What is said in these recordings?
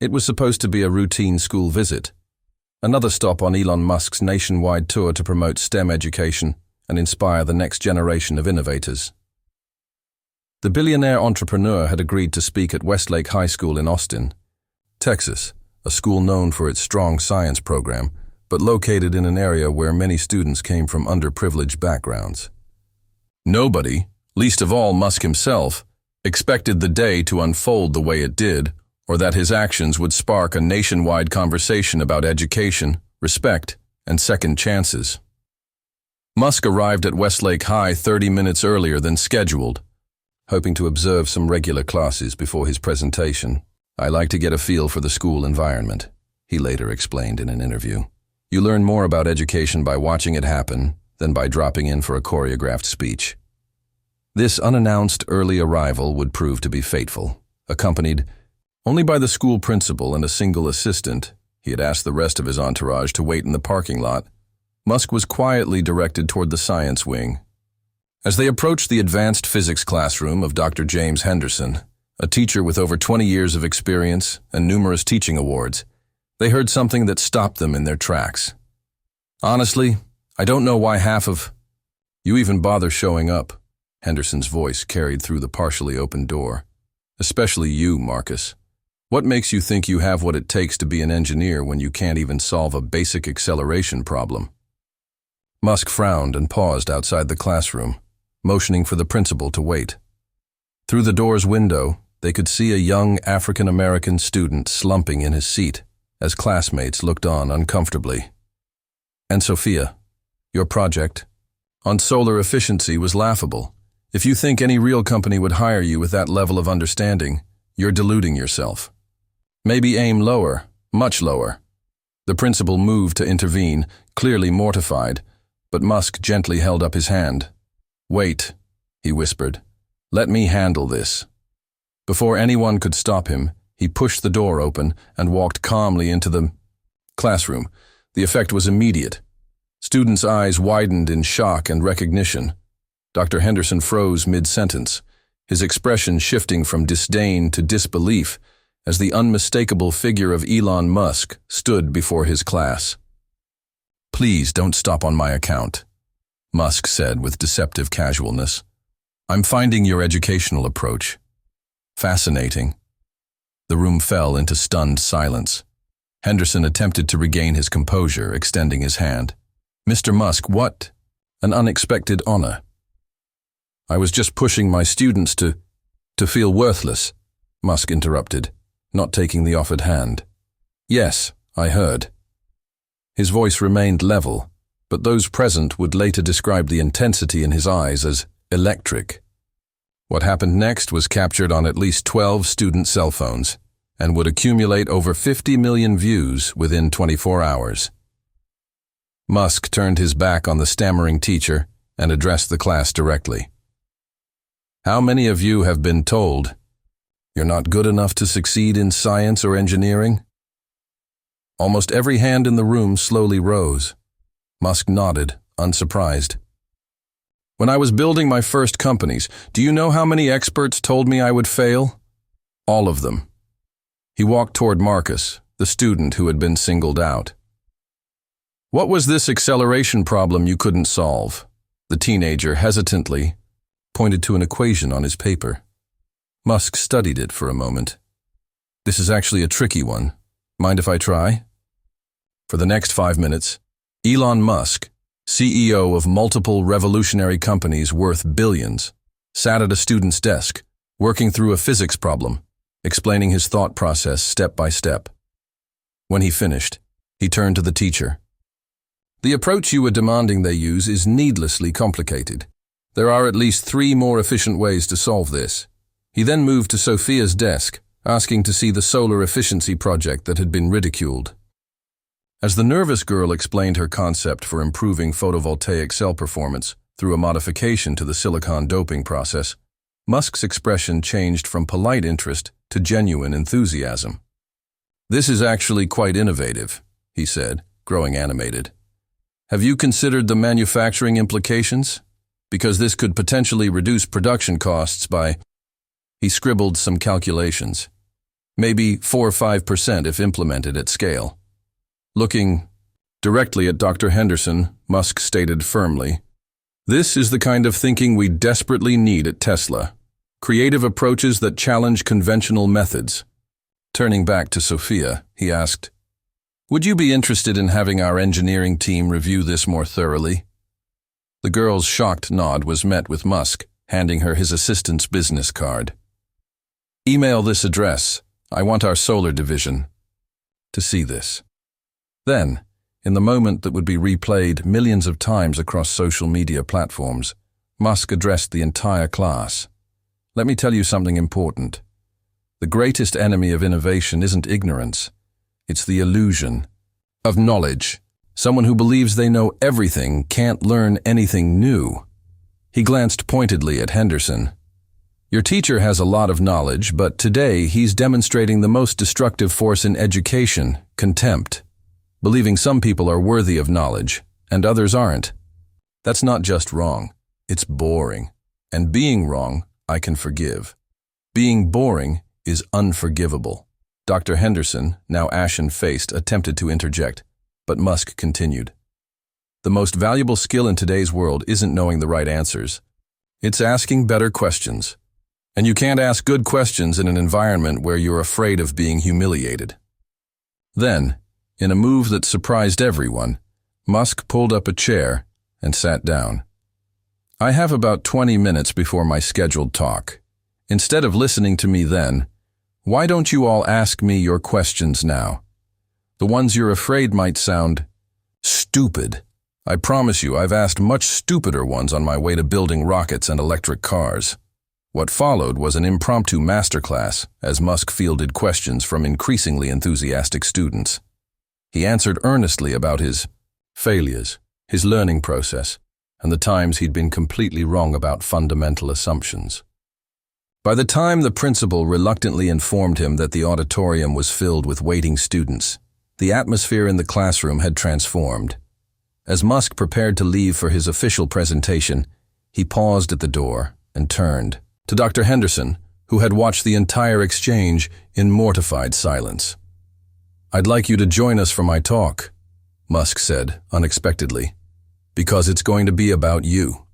It was supposed to be a routine school visit, another stop on Elon Musk's nationwide tour to promote STEM education and inspire the next generation of innovators. The billionaire entrepreneur had agreed to speak at Westlake High School in Austin, Texas, a school known for its strong science program, but located in an area where many students came from underprivileged backgrounds. Nobody, least of all Musk himself, expected the day to unfold the way it did, or that his actions would spark a nationwide conversation about education, respect, and second chances. Musk arrived at Westlake High 30 minutes earlier than scheduled, hoping to observe some regular classes before his presentation. "I like to get a feel for the school environment," he later explained in an interview. "You learn more about education by watching it happen than by dropping in for a choreographed speech." This unannounced early arrival would prove to be fateful. Accompanied only by the school principal and a single assistant, he had asked the rest of his entourage to wait in the parking lot. Musk was quietly directed toward the science wing. As they approached the advanced physics classroom of Dr. James Henderson, a teacher with over 20 years of experience and numerous teaching awards, they heard something that stopped them in their tracks. "Honestly, I don't know why half of you even bother showing up," Henderson's voice carried through the partially open door. "Especially you, Marcus. What makes you think you have what it takes to be an engineer when you can't even solve a basic acceleration problem?" Musk frowned and paused outside the classroom, motioning for the principal to wait. Through the door's window, they could see a young African-American student slumping in his seat as classmates looked on uncomfortably. "And Sophia, your project on solar efficiency was laughable. If you think any real company would hire you with that level of understanding, you're deluding yourself. Maybe aim lower, much lower." The principal moved to intervene, clearly mortified, but Musk gently held up his hand. "Wait," he whispered. "Let me handle this." Before anyone could stop him, he pushed the door open and walked calmly into the classroom. The effect was immediate. Students' eyes widened in shock and recognition. Dr. Henderson froze mid-sentence, his expression shifting from disdain to disbelief as the unmistakable figure of Elon Musk stood before his class. "Please don't stop on my account," Musk said with deceptive casualness. "I'm finding your educational approach fascinating." The room fell into stunned silence. Henderson attempted to regain his composure, extending his hand. "Mr. Musk, what an unexpected honor." "I was just pushing my students to feel worthless," Musk interrupted, not taking the offered hand. "Yes, I heard." His voice remained level, but those present would later describe the intensity in his eyes as electric. What happened next was captured on at least 12 student cell phones and would accumulate over 50 million views within 24 hours. Musk turned his back on the stammering teacher and addressed the class directly. "How many of you have been told you're not good enough to succeed in science or engineering?" Almost every hand in the room slowly rose. Musk nodded, unsurprised. "When I was building my first companies, do you know how many experts told me I would fail? All of them." He walked toward Marcus, the student who had been singled out. "What was this acceleration problem you couldn't solve?" The teenager hesitantly pointed to an equation on his paper. Musk studied it for a moment. "This is actually a tricky one. Mind if I try?" For the next 5 minutes, Elon Musk, CEO of multiple revolutionary companies worth billions, sat at a student's desk, working through a physics problem, explaining his thought process step by step. When he finished, he turned to the teacher. "The approach you were demanding they use is needlessly complicated. There are at least 3 more efficient ways to solve this." He then moved to Sophia's desk, asking to see the solar efficiency project that had been ridiculed. As the nervous girl explained her concept for improving photovoltaic cell performance through a modification to the silicon doping process, Musk's expression changed from polite interest to genuine enthusiasm. "This is actually quite innovative," he said, growing animated. "Have you considered the manufacturing implications? Because this could potentially reduce production costs by..." He scribbled some calculations. maybe 4 or 5% if implemented at scale. Looking directly at Dr. Henderson, Musk stated firmly, "This is the kind of thinking we desperately need at Tesla. Creative approaches that challenge conventional methods." Turning back to Sophia, he asked, "Would you be interested in having our engineering team review this more thoroughly?" The girl's shocked nod was met with Musk handing her his assistant's business card. "Email this address. I want our solar division to see this." Then, in the moment that would be replayed millions of times across social media platforms, Musk addressed the entire class. "Let me tell you something important. The greatest enemy of innovation isn't ignorance. It's the illusion of knowledge. Someone who believes they know everything can't learn anything new." He glanced pointedly at Henderson. "Your teacher has a lot of knowledge, but today he's demonstrating the most destructive force in education, contempt. Believing some people are worthy of knowledge, and others aren't. That's not just wrong, it's boring. And being wrong, I can forgive. Being boring is unforgivable." Dr. Henderson, now ashen-faced, attempted to interject, but Musk continued. "The most valuable skill in today's world isn't knowing the right answers. It's asking better questions. And you can't ask good questions in an environment where you're afraid of being humiliated." Then, in a move that surprised everyone, Musk pulled up a chair and sat down. "I have about 20 minutes before my scheduled talk. Instead of listening to me then, why don't you all ask me your questions now? The ones you're afraid might sound stupid. I promise you I've asked much stupider ones on my way to building rockets and electric cars." What followed was an impromptu masterclass as Musk fielded questions from increasingly enthusiastic students. He answered earnestly about his failures, his learning process, and the times he'd been completely wrong about fundamental assumptions. By the time the principal reluctantly informed him that the auditorium was filled with waiting students, the atmosphere in the classroom had transformed. As Musk prepared to leave for his official presentation, he paused at the door and turned to Dr. Henderson, who had watched the entire exchange in mortified silence. "I'd like you to join us for my talk," Musk said unexpectedly, "because it's going to be about you."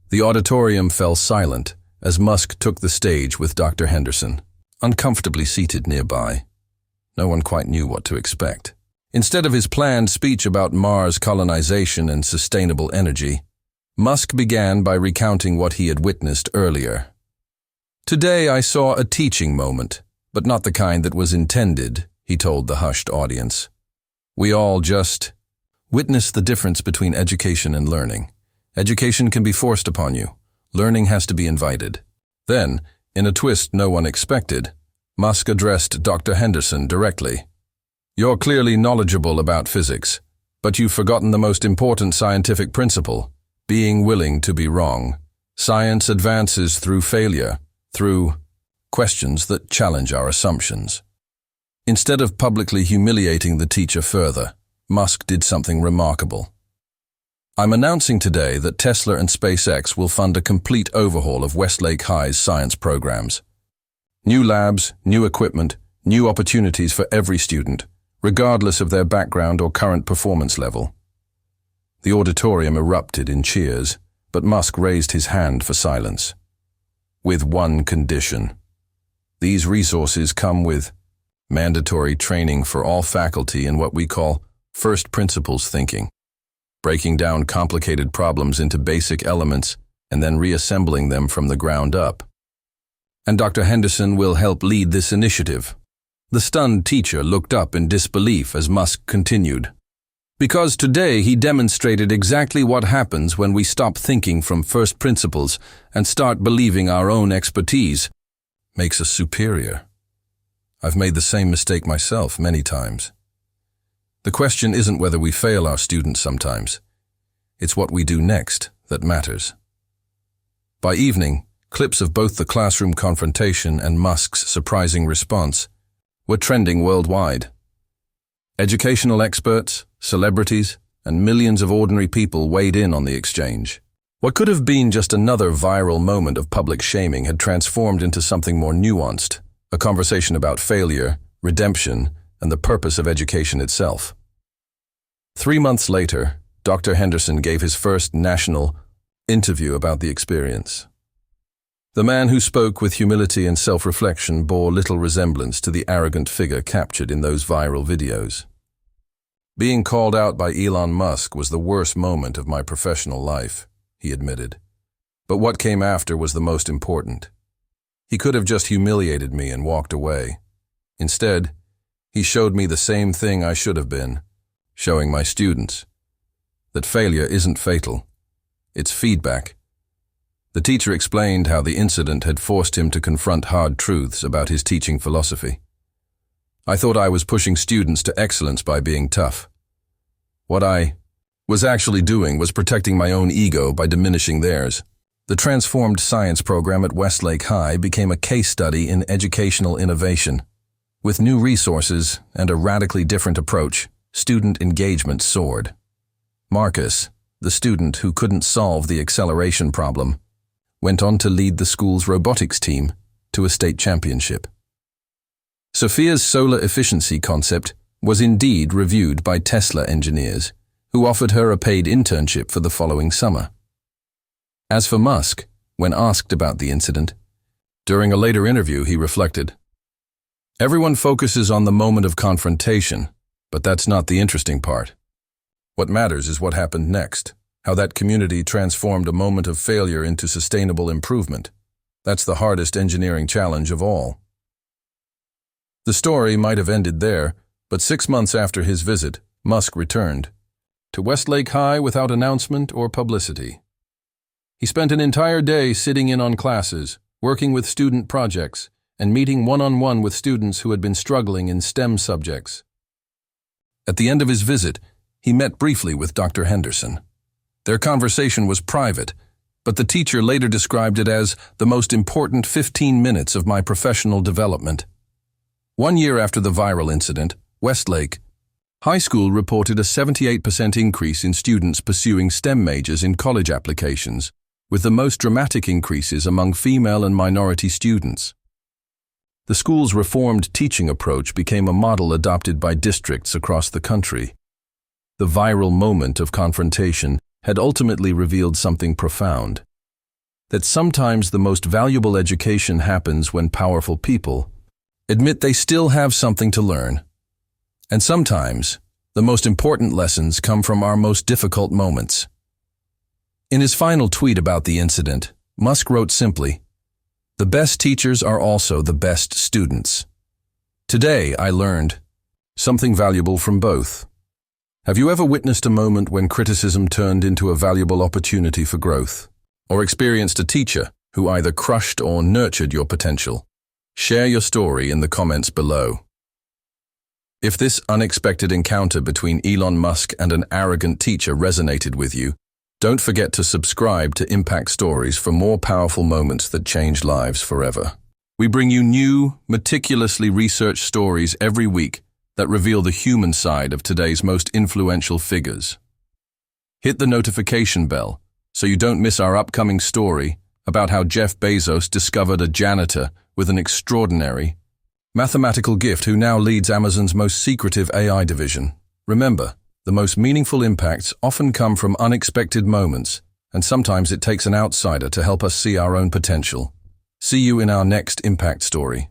The auditorium fell silent as Musk took the stage with Dr. Henderson, uncomfortably seated nearby. No one quite knew what to expect. Instead of his planned speech about Mars colonization and sustainable energy, Musk began by recounting what he had witnessed earlier. "Today I saw a teaching moment, but not the kind that was intended," he told the hushed audience. "We all just witnessed the difference between education and learning. Education can be forced upon you. Learning has to be invited." Then, in a twist no one expected, Musk addressed Dr. Henderson directly. "You're clearly knowledgeable about physics, but you've forgotten the most important scientific principle, being willing to be wrong. Science advances through failure, through questions that challenge our assumptions." Instead of publicly humiliating the teacher further, Musk did something remarkable. "I'm announcing today that Tesla and SpaceX will fund a complete overhaul of Westlake High's science programs. New labs, new equipment, new opportunities for every student, regardless of their background or current performance level." The auditorium erupted in cheers, but Musk raised his hand for silence. "With one condition. These resources come with mandatory training for all faculty in what we call first principles thinking, breaking down complicated problems into basic elements and then reassembling them from the ground up. And Dr. Henderson will help lead this initiative." The stunned teacher looked up in disbelief as Musk continued. "Because today he demonstrated exactly what happens when we stop thinking from first principles and start believing our own expertise makes us superior. I've made the same mistake myself many times. The question isn't whether we fail our students sometimes. It's what we do next that matters." By evening, clips of both the classroom confrontation and Musk's surprising response were trending worldwide. Educational experts, celebrities, and millions of ordinary people weighed in on the exchange. What could have been just another viral moment of public shaming had transformed into something more nuanced, a conversation about failure, redemption, and the purpose of education itself. 3 months later, Dr. Henderson gave his first national interview about the experience. The man who spoke with humility and self-reflection bore little resemblance to the arrogant figure captured in those viral videos. Being called out by Elon Musk was the worst moment of my professional life, he admitted. But what came after was the most important. He could have just humiliated me and walked away. Instead, he showed me the same thing I should have been, showing my students that failure isn't fatal. It's feedback. The teacher explained how the incident had forced him to confront hard truths about his teaching philosophy. I thought I was pushing students to excellence by being tough. What I was actually doing was protecting my own ego by diminishing theirs. The transformed science program at Westlake High became a case study in educational innovation. With new resources and a radically different approach, student engagement soared. Marcus, the student who couldn't solve the acceleration problem, went on to lead the school's robotics team to a state championship. Sophia's solar efficiency concept was indeed reviewed by Tesla engineers, who offered her a paid internship for the following summer. As for Musk, when asked about the incident, during a later interview he reflected, "Everyone focuses on the moment of confrontation, but that's not the interesting part. What matters is what happened next, how that community transformed a moment of failure into sustainable improvement. That's the hardest engineering challenge of all." The story might have ended there, but 6 months after his visit, Musk returned to Westlake High without announcement or publicity. He spent an entire day sitting in on classes, working with student projects, and meeting one-on-one with students who had been struggling in STEM subjects. At the end of his visit, he met briefly with Dr. Henderson. Their conversation was private, but the teacher later described it as the most important 15 minutes of my professional development. 1 year after the viral incident, Westlake High School reported a 78% increase in students pursuing STEM majors in college applications, with the most dramatic increases among female and minority students. The school's reformed teaching approach became a model adopted by districts across the country. The viral moment of confrontation had ultimately revealed something profound: that sometimes the most valuable education happens when powerful people admit they still have something to learn. And sometimes, the most important lessons come from our most difficult moments. In his final tweet about the incident, Musk wrote simply, "The best teachers are also the best students. Today I learned something valuable from both." Have you ever witnessed a moment when criticism turned into a valuable opportunity for growth? Or experienced a teacher who either crushed or nurtured your potential? Share your story in the comments below. If this unexpected encounter between Elon Musk and an arrogant teacher resonated with you, don't forget to subscribe to Impact Stories for more powerful moments that change lives forever. We bring you new, meticulously researched stories every week that reveal the human side of today's most influential figures. Hit the notification bell so you don't miss our upcoming story about how Jeff Bezos discovered a janitor with an extraordinary mathematical gift who now leads Amazon's most secretive AI division. Remember, the most meaningful impacts often come from unexpected moments, and sometimes it takes an outsider to help us see our own potential. See you in our next Impact Story.